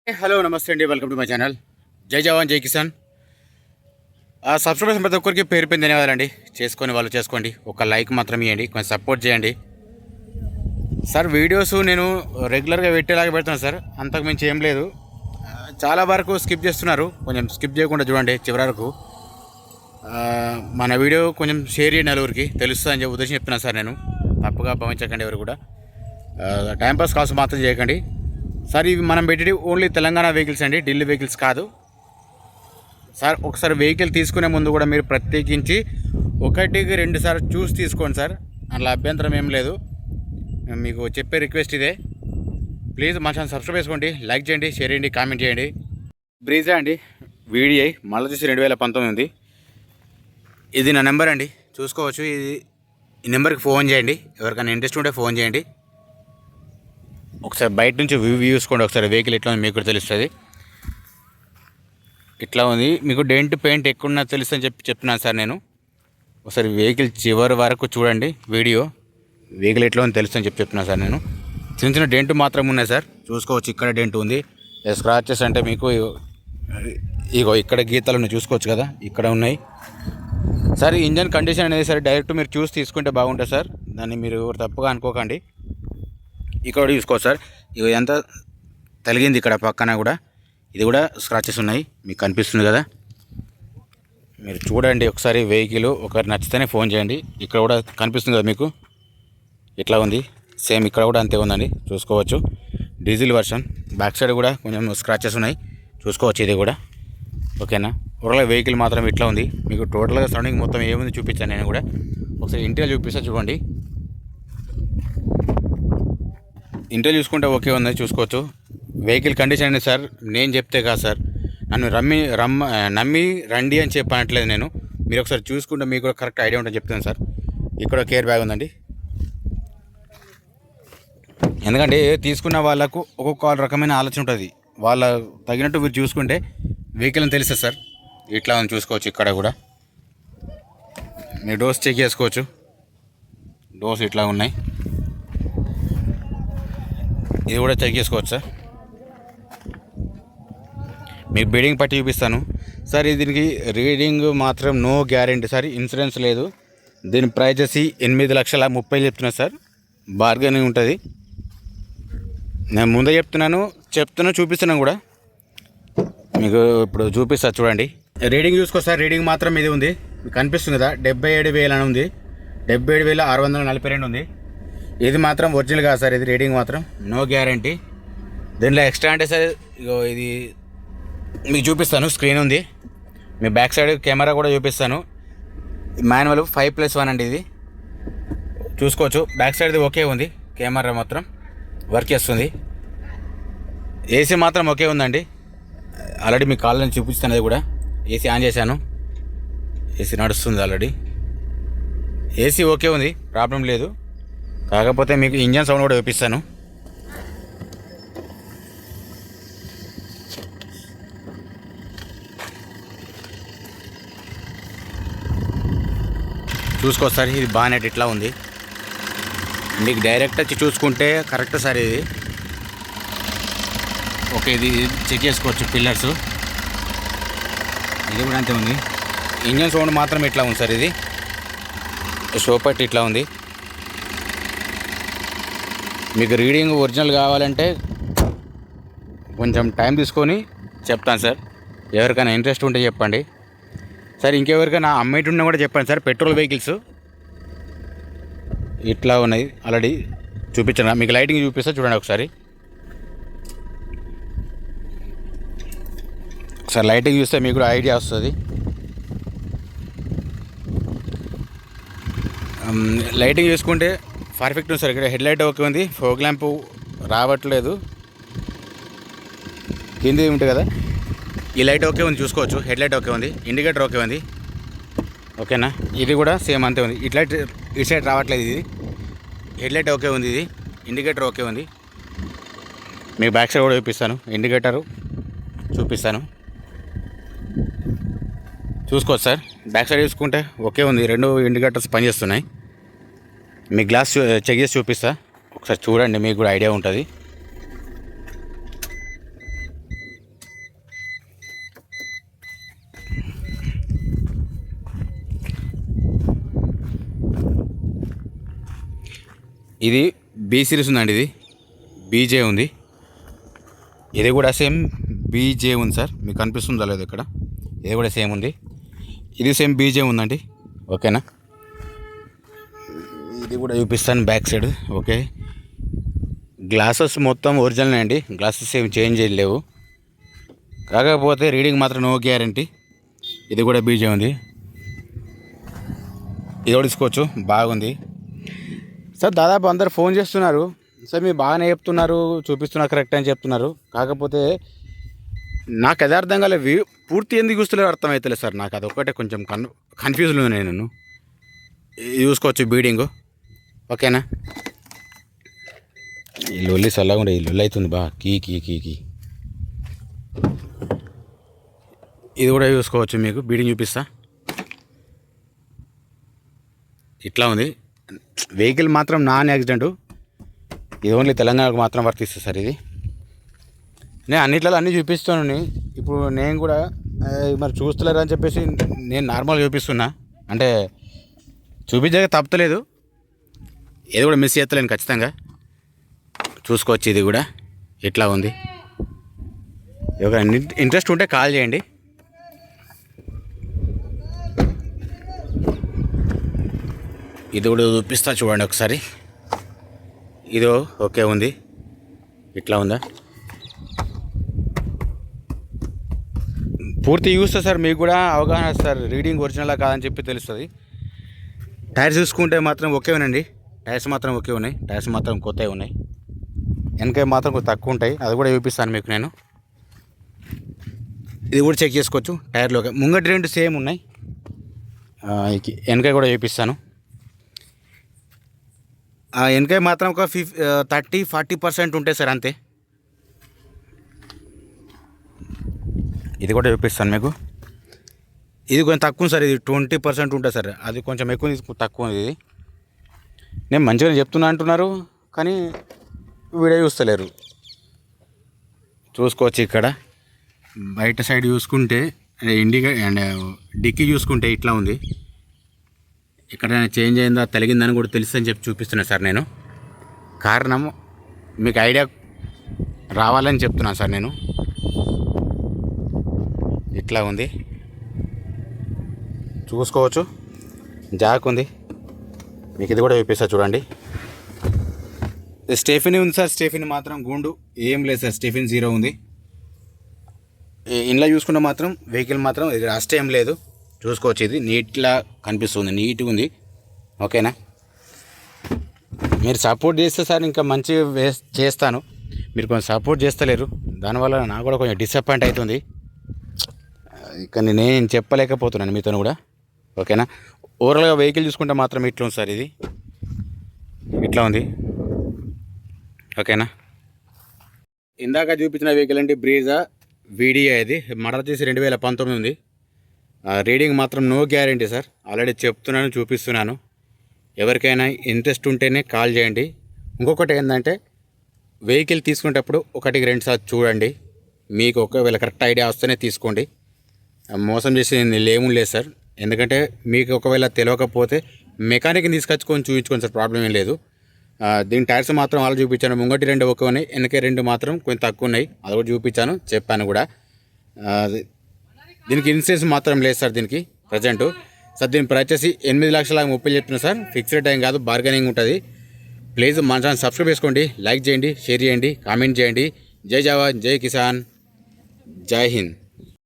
Hello నమస్తే అండి, welcome to my channel. జై జవాన్ జై కిసాన్. సబ్స్క్రైబర్స్ ప్రతి ఒక్కరికి పేరు పేరు ధన్యవాదాలండి. చేసుకొని వాళ్ళు చేసుకోండి, ఒక లైక్ మాత్రం ఇవ్వండి, కొంచెం సపోర్ట్ చేయండి సార్. వీడియోస్ నేను రెగ్యులర్గా పెట్టేలాగా పెడుతున్నాను సార్, అంతకు మించి ఏం లేదు. చాలా వరకు స్కిప్ చేస్తున్నారు, కొంచెం స్కిప్ చేయకుండా చూడండి చివరి వరకు. మన వీడియో కొంచెం షేర్ చేయండి, నలుగురికి తెలుస్తుందని చెప్పి ఉద్దేశం చెప్తున్నాను సార్. నేను తప్పుగా భావించకండి ఎవరు కూడా. టైంపాస్ కాల్స్ మాత్రం చేయకండి సార్. ఇవి మనం పెట్టేది ఓన్లీ తెలంగాణ వెహికల్స్ అండి, ఢిల్లీ వెహికల్స్ కాదు సార్. ఒకసారి వెహికల్ తీసుకునే ముందు కూడా మీరు ప్రత్యేకించి ఒకటికి రెండు సార్లు చూసి తీసుకోండి సార్. అట్లా అభ్యంతరం ఏం లేదు. మీకు చెప్పే రిక్వెస్ట్ ఇదే. ప్లీజ్ మా ఛానల్ సబ్స్క్రైబ్ చేసుకోండి, లైక్ చేయండి, షేర్ చేయండి, కామెంట్ చేయండి. బ్రీజా అండి, వీడిఐ మళ్ళీ చూసి 2019 ఉంది. ఇది నా నెంబర్ అండి, చూసుకోవచ్చు. ఈ నెంబర్కి ఫోన్ చేయండి, ఎవరికైనా ఇంట్రెస్ట్ ఉంటే ఫోన్ చేయండి. ఒకసారి బయట నుంచి వ్యూ చూసుకోండి, ఒకసారి వెహికల్ ఎట్లా ఉంది మీకు కూడా తెలుస్తుంది. ఇట్లా ఉంది, మీకు డెంట్ పెయింట్ ఎక్కువ తెలుస్తుందని చెప్తున్నాను సార్ నేను. ఒకసారి వెహికల్ చివరి వరకు చూడండి వీడియో, వెహికల్ ఎట్లా ఉంది తెలుస్తుందని చెప్తున్నాను సార్ నేను. చిన్న చిన్న డెంట్ మాత్రం ఉన్నాయి సార్, చూసుకోవచ్చు. ఇక్కడ డెంట్ ఉంది, స్క్రాచెస్ అంటే మీకు ఇగో ఇక్కడ గీతాలు ఉన్నాయి, చూసుకోవచ్చు కదా, ఇక్కడ ఉన్నాయి సార్. ఇంజన్ కండిషన్ అనేది సరే డైరెక్ట్ మీరు చూసి తీసుకుంటే బాగుంటుంది సార్, దాన్ని మీరు తప్పుగా అనుకోకండి. ఇక్కడ చూసుకోవచ్చు సార్, ఇవి ఎంత తలిగింది ఇక్కడ పక్కన కూడా, ఇది కూడా స్క్రాచెస్ ఉన్నాయి, మీకు కనిపిస్తుంది కదా. మీరు చూడండి ఒకసారి వెహికల్, ఒకరు నచ్చితేనే ఫోన్ చేయండి. ఇక్కడ కూడా కనిపిస్తుంది కదా మీకు, ఇట్లా ఉంది సేమ్. ఇక్కడ కూడా అంతే ఉందండి, చూసుకోవచ్చు. డీజిల్ వర్షన్, బ్యాక్ సైడ్ కూడా కొంచెం స్క్రాచెస్ ఉన్నాయి, చూసుకోవచ్చు. ఇది కూడా ఓకేనా. ఒకవేళ వెహికల్ మాత్రం ఇట్లా ఉంది. మీకు టోటల్గా సరౌండింగ్ మొత్తం ఏముంది చూపించాను నేను కూడా. ఒకసారి ఇంటీరియర్ చూపిస్తా చూడండి. ఇంటీరియర్ చూసుకుంటే ఓకే ఉంది, చూసుకోవచ్చు. వెహికల్ కండిషన్ అనేది సార్ నేను చెప్తే కాదు సార్, నన్ను నమ్మి రండి అని చెప్పనట్లేదు నేను. మీరు ఒకసారి చూసుకుంటే మీకు కూడా కరెక్ట్ ఐడియా ఉంటుంది చెప్తాను సార్. ఇక్కడ కేర్ బ్యాగ్ ఉందండి, ఎందుకంటే తీసుకున్న వాళ్ళకు ఒక్కొక్క రకమైన ఆలోచన ఉంటుంది. వాళ్ళ తగినట్టు మీరు చూసుకుంటే వెహికల్ అని తెలుస్తుంది సార్. ఇట్లా ఉంది, చూసుకోవచ్చు. ఇక్కడ కూడా మీరు డోర్స్ చెక్ చేసుకోవచ్చు, డోర్స్ ఇట్లా ఉన్నాయి. ఇది కూడా చెక్ చేసుకోవచ్చు సార్. మీకు బిడింగ్ పట్టి చూపిస్తాను సార్. దీనికి రీడింగ్ మాత్రం నో గ్యారెంటీ సార్, ఇన్సూరెన్స్ లేదు. దీని ప్రైస్ వచ్చి 8,30,000 చెప్తున్నారు సార్. బార్గెనింగ్ ఉంటుంది. నేను ముందే చెప్తున్నాను చూపిస్తున్నాను కూడా మీకు. ఇప్పుడు చూపిస్తా చూడండి. రీడింగ్ చూసుకో సార్. రీడింగ్ మాత్రం ఇది ఉంది, మీకు కనిపిస్తుంది కదా, 77,000 అని ఉంది. 77,642 ఉంది. ఇది మాత్రం ఒరిజినల్ కాదు సార్, ఇది రీడింగ్ మాత్రం నో గ్యారంటీ. దీనిలో ఎక్స్ట్రా అంటే సార్ ఇగో ఇది మీకు చూపిస్తాను. స్క్రీన్ ఉంది, మీ బ్యాక్ సైడ్ కెమెరా కూడా చూపిస్తాను. మాన్యువల్ 5+1 అండి, ఇది చూసుకోవచ్చు. బ్యాక్ సైడ్ది ఓకే ఉంది, కెమెరా మాత్రం వర్క్ చేస్తుంది. ఏసీ మాత్రం ఓకే ఉందండి. ఆల్రెడీ మీకు కాల్ నుంచి చూపిస్తాను, అది కూడా ఏసీ ఆన్ చేశాను, ఏసీ నడుస్తుంది ఆల్రెడీ. ఏసీ ఓకే ఉంది, ప్రాబ్లం లేదు. కాకపోతే మీకు ఇంజన్ సౌండ్ కూడా చూపిస్తాను. చూసుకో సార్, ఇది బానెట్ ఇట్లా ఉంది. మీకు డైరెక్ట్ వచ్చి చూసుకుంటే కరెక్ట్ సార్ ఇది. ఓకే, ఇది చెక్ చేసుకోవచ్చు. పిల్లర్స్ ఇది కూడా అంతే ఉంది. ఇంజన్ సౌండ్ మాత్రం ఇట్లా ఉంది సార్. ఇది షోపట్ ఇట్లా ఉంది. మీకు రీడింగ్ ఒరిజినల్ కావాలంటే కొంచెం టైం తీసుకొని చెప్తాను సార్. ఎవరికైనా ఇంట్రెస్ట్ ఉంటే చెప్పండి సార్. ఇంకెవరికైనా అమ్మేటి ఉన్నా కూడా చెప్పండి సార్. పెట్రోల్ వెహికల్స్ ఇట్లా ఉన్నాయి, ఆల్రెడీ చూపించాను మీకు. లైటింగ్ చూపిస్తా చూడండి ఒకసారి. ఒకసారి లైటింగ్ చూస్తే మీకు కూడా ఐడియా వస్తుంది. లైటింగ్ చూసుకుంటే పర్ఫెక్ట్ ఉంది సార్. ఇక్కడ హెడ్ లైట్ ఓకే ఉంది, ఫోగ్ ల్యాంప్ రావట్లేదు, కింది ఉంటుంది కదా. ఈ లైట్ ఓకే ఉంది, చూసుకోవచ్చు. హెడ్ లైట్ ఓకే ఉంది, ఇండికేటర్ ఓకే ఉంది, ఓకేనా. ఇది కూడా సేమ్ అంతే ఉంది. ఇట్ లైట్ ఇటు సైడ్ రావట్లేదు. ఇది హెడ్ లైట్ ఓకే ఉంది, ఇది ఇండికేటర్ ఓకే ఉంది. మీకు బ్యాక్ సైడ్ కూడా చూపిస్తాను, ఇండికేటరు చూపిస్తాను, చూసుకోవచ్చు సార్. బ్యాక్ సైడ్ చూసుకుంటే ఓకే ఉంది, రెండు ఇండికేటర్స్ పనిచేస్తున్నాయి. మీ గ్లాస్ చెక్ చేసి చూపిస్తా, ఒకసారి చూడండి, మీకు కూడా ఐడియా ఉంటుంది. ఇది బీ సిరీస్ ఉందండి, ఇది బీజే ఉంది. ఇది కూడా సేమ్ బీజే ఉంది సార్, మీకు కనిపిస్తుందా లేదు ఇక్కడ, ఇది కూడా సేమ్ ఉంది. ఇది సేమ్ బీజే ఉందండి. ఓకేనా, ఇది కూడా చూపిస్తాను బ్యాక్ సైడ్. ఓకే, గ్లాసెస్ మొత్తం ఒరిజినల్ అండి, గ్లాసెస్ ఏం చేంజ్ చేయలేవు. కాకపోతే రీడింగ్ మాత్రం నో గ్యారంటీ. ఇది కూడా బీజే ఉంది, ఇది కూడా తీసుకోవచ్చు, బాగుంది సార్. దాదాపు అందరు ఫోన్ చేస్తున్నారు సార్, మీరు బాగానే చెప్తున్నారు, చూపిస్తున్నారు కరెక్ట్ అని చెప్తున్నారు. కాకపోతే నాకు అది అర్థం కాలేదు, పూర్తి ఎందుకు చూస్తలేరు అర్థమవుతలేదు సార్. నాకు అదొక్కటే కొంచెం కన్ఫ్యూజ్లో ఉన్నాను నేను. చూసుకోవచ్చు బీడింగ్. ఓకేనా, ఈ లొల్లి చల్లగా ఉండే, ఈ లొల్లి అవుతుంది బా కీ కీ కీ కీ. ఇది కూడా చూసుకోవచ్చు, మీకు బీడింగ్ చూపిస్తా. ఇట్లా ఉంది. వెహికల్ మాత్రం నాన్ యాక్సిడెంటు, ఇది ఓన్లీ తెలంగాణకు మాత్రం వర్తిస్తుంది సార్. ఇది నేను అన్నిట్లలో అన్నీ చూపిస్తాను. ఇప్పుడు నేను కూడా మరి చూస్తలేరు అని చెప్పేసి నేను నార్మల్గా చూపిస్తున్నా, అంటే చూపించక తప్పలేదు, ఇది కూడా మిస్ చేస్తలేను ఖచ్చితంగా. చూసుకోవచ్చు, ఇది కూడా ఇట్లా ఉంది. ఒక ఇంట్రెస్ట్ ఉంటే కాల్ చేయండి. ఇది కూడా చూపిస్తా చూడండి ఒకసారి. ఇది ఓకే ఉంది, ఇట్లా ఉందా పూర్తి చూస్తే సార్ మీకు కూడా అవగాహన సార్, రీడింగ్ ఒరిజినలా కాదని చెప్పి తెలుస్తుంది. టైర్స్ చూసుకుంటే మాత్రం ఓకేనండి, టైర్స్ మాత్రం ఓకే ఉన్నాయి, టైర్స్ మాత్రం కొత్తవి ఉన్నాయి. వెనక మాత్రం కొంచెం తక్కువ ఉంటాయి, అది కూడా చూపిస్తాను మీకు నేను. ఇది కూడా చెక్ చేసుకోవచ్చు, టైర్లు ఓకే. ముంగటి రెండు సేమ్ ఉన్నాయి, వెనక కూడా చూపిస్తాను. వెనక మాత్రం ఒక 30-40% ఉంటాయి సార్, అంతే. ఇది కూడా చూపిస్తాను మీకు. ఇది కొంచెం తక్కువ సార్, ఇది 20% ఉంటుంది సార్, అది కొంచెం ఎక్కువ తక్కువ ఉంది. ఇది నేను మంచిగానే చెప్తున్నా అంటున్నారు, కానీ వీడియో చూస్తలేరు. చూసుకోవచ్చు ఇక్కడ బయట సైడ్ చూసుకుంటే అండ్ డిక్కీ చూసుకుంటే ఇట్లా ఉంది. ఎక్కడైనా చేంజ్ అయిందా తలిగిందని కూడా తెలుస్తుందని చెప్పి చూపిస్తున్నాను సార్ నేను. కారణం మీకు ఐడియా రావాలని చెప్తున్నాను సార్ నేను. ఇట్లా ఉంది, చూసుకోవచ్చు, జాక్ ఉంది. మీకు ఇది కూడా చూపిస్తా చూడండి. స్టెఫినీ ఉంది సార్, స్టెఫినీ మాత్రం గుండు ఏం లేదు సార్, స్టెఫినీ 0 ఉంది. ఇంట్లో చూసుకుంటే మాత్రం వెహికల్ మాత్రం రస్ట్ ఏం లేదు, చూసుకోవచ్చు. ఇది నీట్లా కనిపిస్తుంది, నీట్గా ఉంది. ఓకేనా, మీరు సపోర్ట్ చేస్తే సార్ ఇంకా మంచిగా చేస్తాను. మీరు కొంచెం సపోర్ట్ చేస్తలేరు, దానివల్ల నాకు కూడా కొంచెం డిసప్పాయింట్ అవుతుంది. కానీ నేను చెప్పలేకపోతున్నాను మీతో కూడా. ఓకేనా, ఓవరాల్గా వెహికల్ చూసుకుంటే మాత్రం ఇట్లా ఉంది సార్, ఇది ఇట్లా ఉంది. ఓకేనా, ఇందాక చూపించిన వెహికల్ అంటే బ్రీజా వీడియో, ఇది మోడల్ వచ్చేసి 2019 ఉంది. రీడింగ్ మాత్రం నో గ్యారంటీ సార్, ఆల్రెడీ చెప్తున్నాను, చూపిస్తున్నాను. ఎవరికైనా ఇంట్రెస్ట్ ఉంటేనే కాల్ చేయండి. ఇంకొకటి ఏంటంటే వెహికల్ తీసుకునేటప్పుడు 1-2 సార్లు చూడండి, మీకు ఒకవేళ కరెక్ట్ ఐడియా వస్తేనే తీసుకోండి. మోసం చేసి లేము లేదు సార్, ఎందుకంటే మీకు ఒకవేళ తెలియకపోతే మెకానిక్ని తీసుకొచ్చుకొని చూపించుకోండి సార్, ప్రాబ్లం ఏం లేదు. దీని టైర్స్ మాత్రం వాళ్ళు చూపించాను, ముంగటి 2 ఓకే ఉన్నాయి, వెనక 2 మాత్రం కొంచెం తక్కువ ఉన్నాయి, అది కూడా చూపించాను, చెప్పాను కూడా. దీనికి ఇన్సూరెన్స్ మాత్రం లేదు సార్ దీనికి ప్రజెంటు. సార్ దీని ప్రైస్ వచ్చేసి 8,30,30 చెప్తున్నా సార్, ఫిక్స్డ్ టైం కాదు, బార్గెనింగ్ ఉంటుంది. ప్లీజ్ మన ఛానల్ సబ్స్క్రైబ్ చేసుకోండి, లైక్ చేయండి, షేర్ చేయండి, కామెంట్ చేయండి. జై జవాన్, జై కిసాన్, జై హింద్.